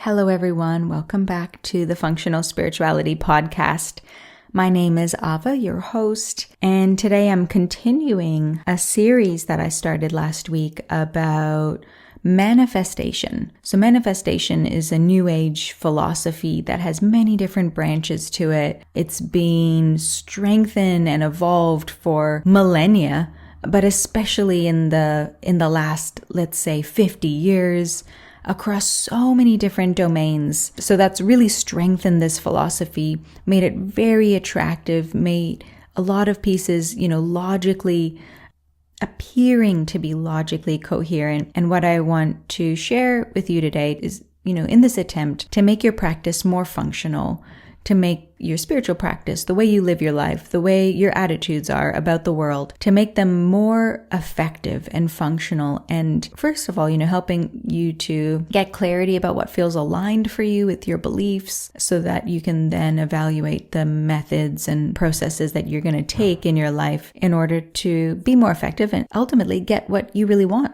Hello, everyone. Welcome back to the Functional Spirituality Podcast. My name is Ava, your host, and today I'm continuing a series that I started last week about manifestation. So manifestation is a new age philosophy that has many different branches to it. It's been strengthened and evolved for millennia, but especially in the last, let's say, 50 years, across so many different domains. So that's really strengthened this philosophy, made it very attractive, made a lot of pieces, logically appearing to be logically coherent. And what I want to share with you today is, in this attempt to make your practice more functional, to make your spiritual practice, the way you live your life, the way your attitudes are about the world, to make them more effective and functional. And first of all, helping you to get clarity about what feels aligned for you with your beliefs so that you can then evaluate the methods and processes that you're going to take in your life in order to be more effective and ultimately get what you really want.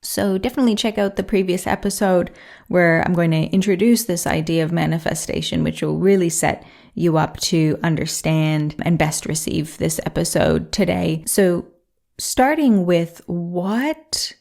So definitely check out the previous episode where I'm going to introduce this idea of manifestation, which will really set you up to understand and best receive this episode today. So starting with what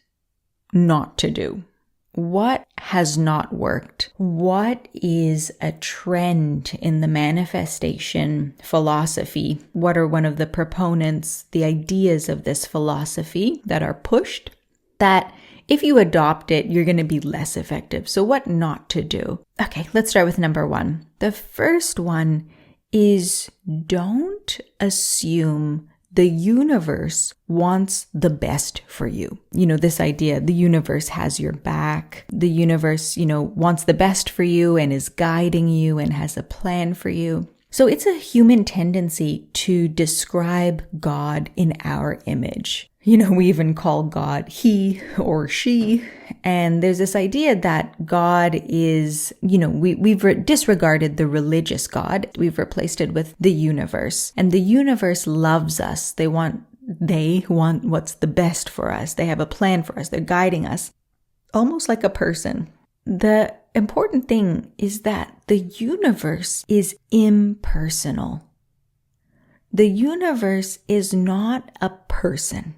not to do. What has not worked? What is a trend in the manifestation philosophy? What are one of the proponents, the ideas of this philosophy that are pushed that if you adopt it, you're going to be less effective? So what not to do? Okay, let's start with number one. The first one is don't assume the universe wants the best for you. This idea, the universe has your back. The universe, wants the best for you and is guiding you and has a plan for you. So it's a human tendency to describe God in our image. We even call God he or she. And there's this idea that God is, we've disregarded the religious God. We've replaced it with the universe. And the universe loves us. They want what's the best for us. They have a plan for us. They're guiding us, almost like a person. The important thing is that the universe is impersonal. The universe is not a person.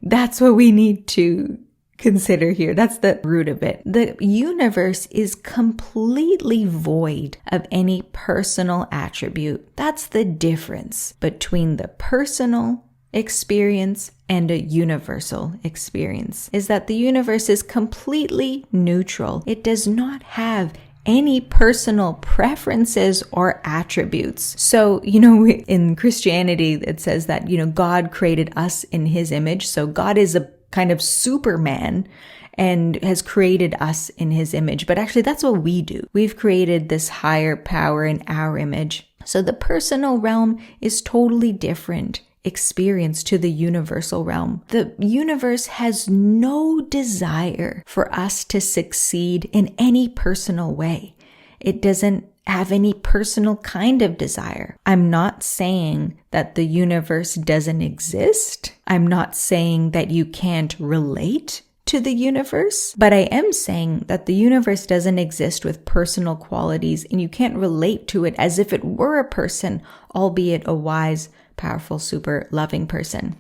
That's what we need to consider here. That's the root of it. The universe is completely void of any personal attribute. That's the difference between the personal experience and a universal experience, is that the universe is completely neutral. It does not have any personal preferences or attributes. So, in Christianity, it says that, God created us in his image. So God is a kind of Superman and has created us in his image. But actually, that's what we do. We've created this higher power in our image. So the personal realm is totally different experience to the universal realm. The universe has no desire for us to succeed in any personal way. It doesn't have any personal kind of desire. I'm not saying that the universe doesn't exist. I'm not saying that you can't relate to the universe, but I am saying that the universe doesn't exist with personal qualities and you can't relate to it as if it were a person, albeit a wise, powerful, super loving person.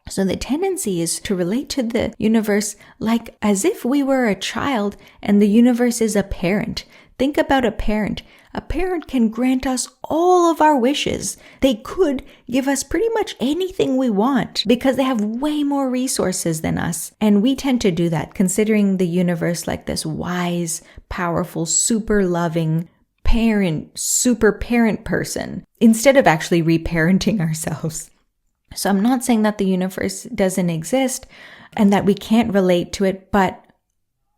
So the tendency is to relate to the universe like as if we were a child and the universe is a parent. Think about a parent. A parent can grant us all of our wishes. They could give us pretty much anything we want because they have way more resources than us. And we tend to do that, considering the universe like this wise, powerful, super loving parent, super parent person, instead of actually reparenting ourselves. So I'm not saying that the universe doesn't exist and that we can't relate to it, but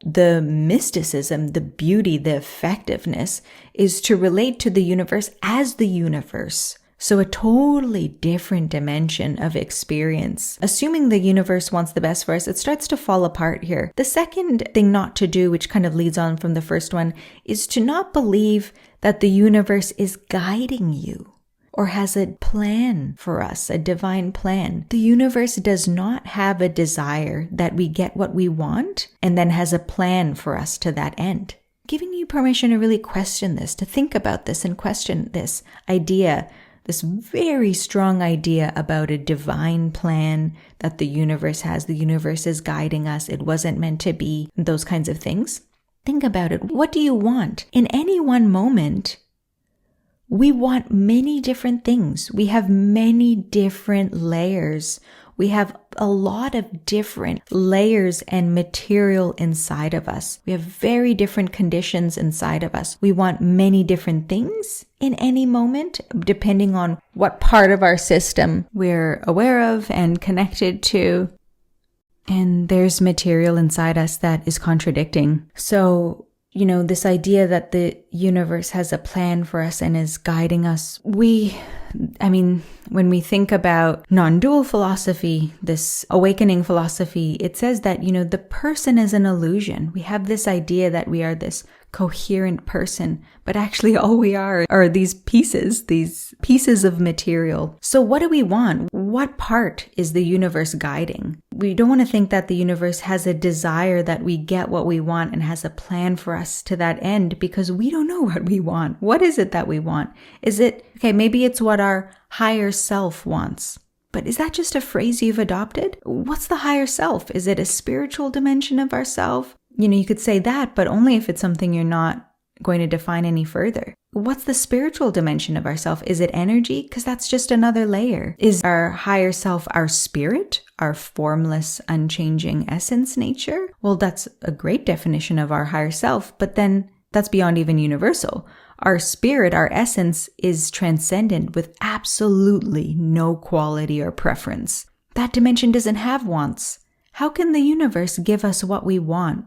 the mysticism, the beauty, the effectiveness is to relate to the universe as the universe. So a totally different dimension of experience. Assuming the universe wants the best for us, it starts to fall apart here. The second thing not to do, which kind of leads on from the first one, is to not believe that the universe is guiding you or has a plan for us, a divine plan. The universe does not have a desire that we get what we want and then has a plan for us to that end. giving you permission to really question this, to think about this and question this idea, this very strong idea about a divine plan that the universe has. The universe is guiding us. It wasn't meant to be, those kinds of things. Think about it. What do you want? In any one moment, we want many different things. We have many different layers. We have a lot of different layers and material inside of us. We have very different conditions inside of us. We want many different things in any moment, depending on what part of our system we're aware of and connected to. And there's material inside us that is contradicting. So, this idea that the universe has a plan for us and is guiding us, when we think about non-dual philosophy, this awakening philosophy, it says that, the person is an illusion. We have this idea that we are this coherent person, but actually all we are these pieces of material. So what do we want? What part is the universe guiding? We don't want to think that the universe has a desire that we get what we want and has a plan for us to that end, because we don't know what we want. What is it that we want? Maybe it's what our higher self wants. But is that just a phrase you've adopted? What's the higher self? Is it a spiritual dimension of ourself? You could say that, but only if it's something you're not going to define any further. What's the spiritual dimension of ourself? Is it energy? Because that's just another layer. Is our higher self our spirit, our formless, unchanging essence nature? Well, that's a great definition of our higher self, but then that's beyond even universal. Our spirit, our essence, is transcendent with absolutely no quality or preference. That dimension doesn't have wants. How can the universe give us what we want?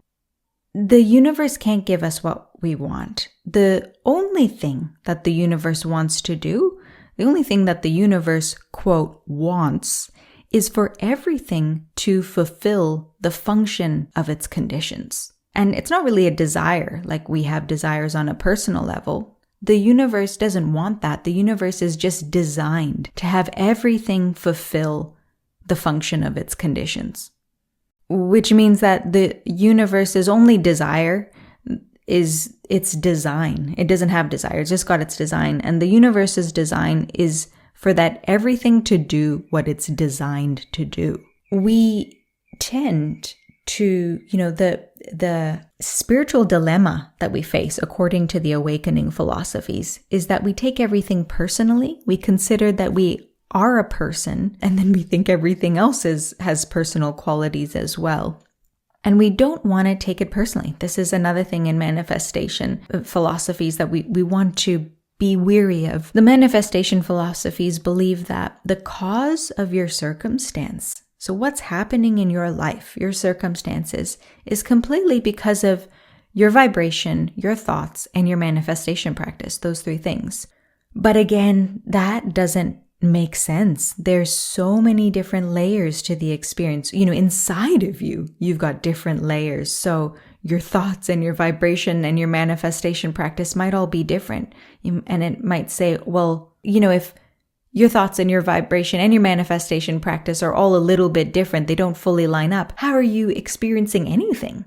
The universe can't give us what we want. The only thing that the universe wants to do, the only thing that the universe, quote, wants, is for everything to fulfill the function of its conditions. And it's not really a desire, like we have desires on a personal level. The universe doesn't want that. The universe is just designed to have everything fulfill the function of its conditions. Which means that the universe's only desire is its design. It doesn't have desire, it's just got its design. And the universe's design is for that everything to do what it's designed to do. We tend to, the spiritual dilemma that we face, according to the awakening philosophies, is that we take everything personally. We consider that we are a person, and then we think everything else has personal qualities as well. And we don't want to take it personally. This is another thing in manifestation philosophies that we want to be weary of. The manifestation philosophies believe that the cause of your circumstance, so what's happening in your life, your circumstances, is completely because of your vibration, your thoughts, and your manifestation practice, those three things. But again, that doesn't make sense. There's so many different layers to the experience. Inside of you, you've got different layers. So your thoughts and your vibration and your manifestation practice might all be different. And it might say, well, if your thoughts and your vibration and your manifestation practice are all a little bit different, they don't fully line up, how are you experiencing anything?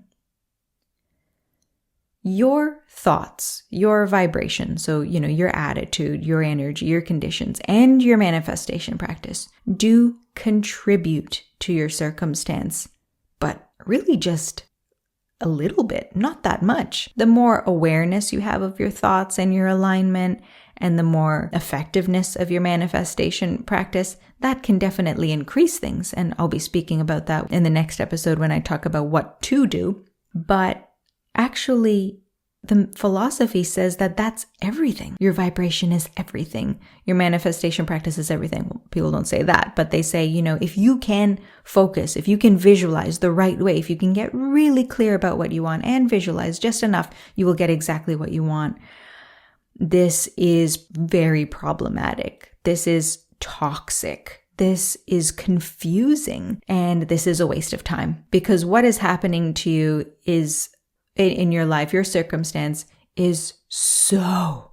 Your thoughts, your vibration, so, your attitude, your energy, your conditions, and your manifestation practice do contribute to your circumstance, but really just a little bit, not that much. The more awareness you have of your thoughts and your alignment, and the more effectiveness of your manifestation practice, that can definitely increase things. And I'll be speaking about that in the next episode when I talk about what to do. But actually, the philosophy says that that's everything. Your vibration is everything. Your manifestation practice is everything. Well, people don't say that, but they say, if you can focus, if you can visualize the right way, if you can get really clear about what you want and visualize just enough, you will get exactly what you want. This is very problematic. This is toxic. This is confusing, and this is a waste of time, because what is happening to you is in your life, your circumstance is so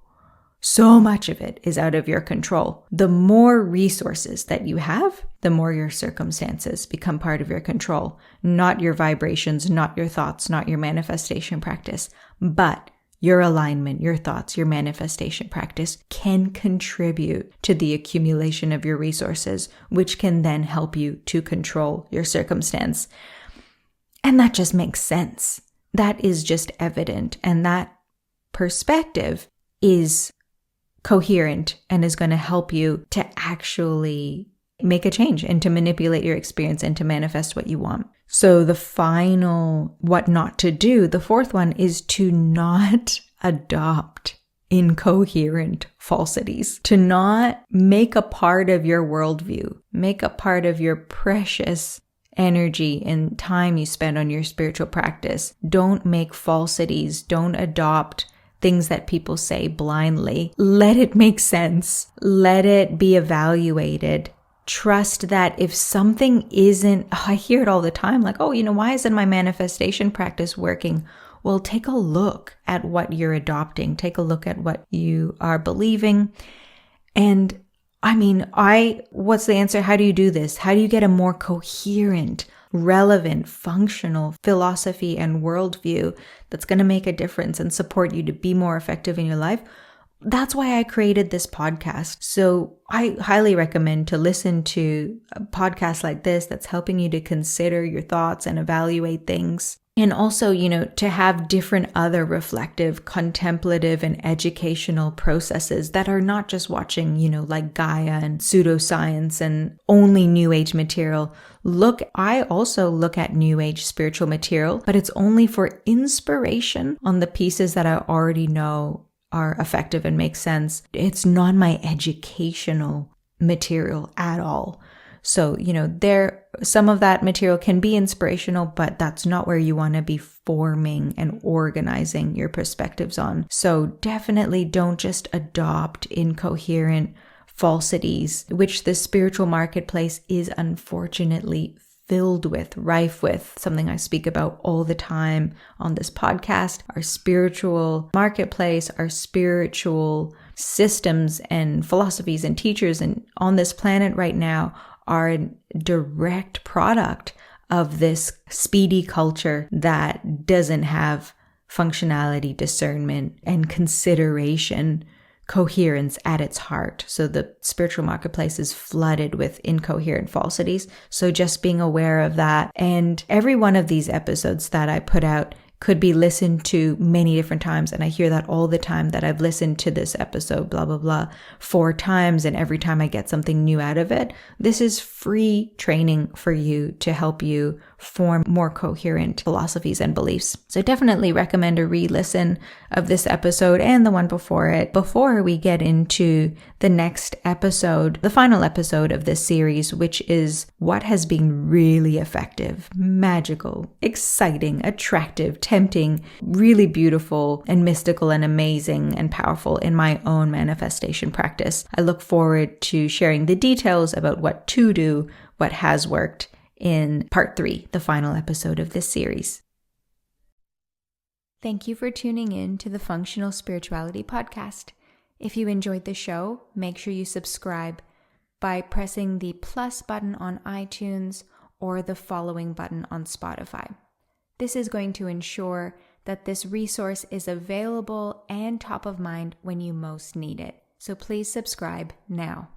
much of it is out of your control. The more resources that you have, the more your circumstances become part of your control, not your vibrations, not your thoughts, not your manifestation practice, but your alignment, your thoughts, your manifestation practice can contribute to the accumulation of your resources, which can then help you to control your circumstance. And that just makes sense. That is just evident. And that perspective is coherent and is going to help you to actually make a change and to manipulate your experience and to manifest what you want. So the final what not to do, the fourth one, is to not adopt incoherent falsities, to not make a part of your worldview, make a part of your precious energy and time you spend on your spiritual practice. Don't make falsities. Don't adopt things that people say blindly. Let it make sense. Let it be evaluated. Trust that if something isn't, I hear it all the time, like, why isn't my manifestation practice working? Well, take a look at what you're adopting. Take a look at what you are believing. And what's the answer? How do you do this? How do you get a more coherent, relevant, functional philosophy and worldview that's going to make a difference and support you to be more effective in your life? That's why I created this podcast. So I highly recommend to listen to a podcast like this that's helping you to consider your thoughts and evaluate things. And also, to have different other reflective, contemplative, and educational processes that are not just watching, like Gaia and pseudoscience and only New Age material. I also look at New Age spiritual material, but it's only for inspiration on the pieces that I already know are effective and make sense. It's not my educational material at all. So, some of that material can be inspirational, but that's not where you want to be forming and organizing your perspectives on. So definitely don't just adopt incoherent falsities, which the spiritual marketplace is unfortunately filled with, rife with, something I speak about all the time on this podcast. Our spiritual marketplace, our spiritual systems and philosophies and teachers and on this planet right now are a direct product of this speedy culture that doesn't have functionality, discernment, and consideration, coherence at its heart. So the spiritual marketplace is flooded with incoherent falsities. So just being aware of that. And every one of these episodes that I put out could be listened to many different times. And I hear that all the time, that I've listened to this episode, blah, blah, blah, 4 times. And every time I get something new out of it, this is free training for you to help you form more coherent philosophies and beliefs. So definitely recommend a re-listen of this episode and the one before it, before we get into the next episode, the final episode of this series, which is what has been really effective, magical, exciting, attractive, tempting, really beautiful and mystical and amazing and powerful in my own manifestation practice. I look forward to sharing the details about what to do, what has worked, in part 3, the final episode of this series. Thank you for tuning in to the Functional Spirituality Podcast. If you enjoyed the show, make sure you subscribe by pressing the plus button on iTunes or the following button on Spotify. This is going to ensure that this resource is available and top of mind when you most need it. So please subscribe now.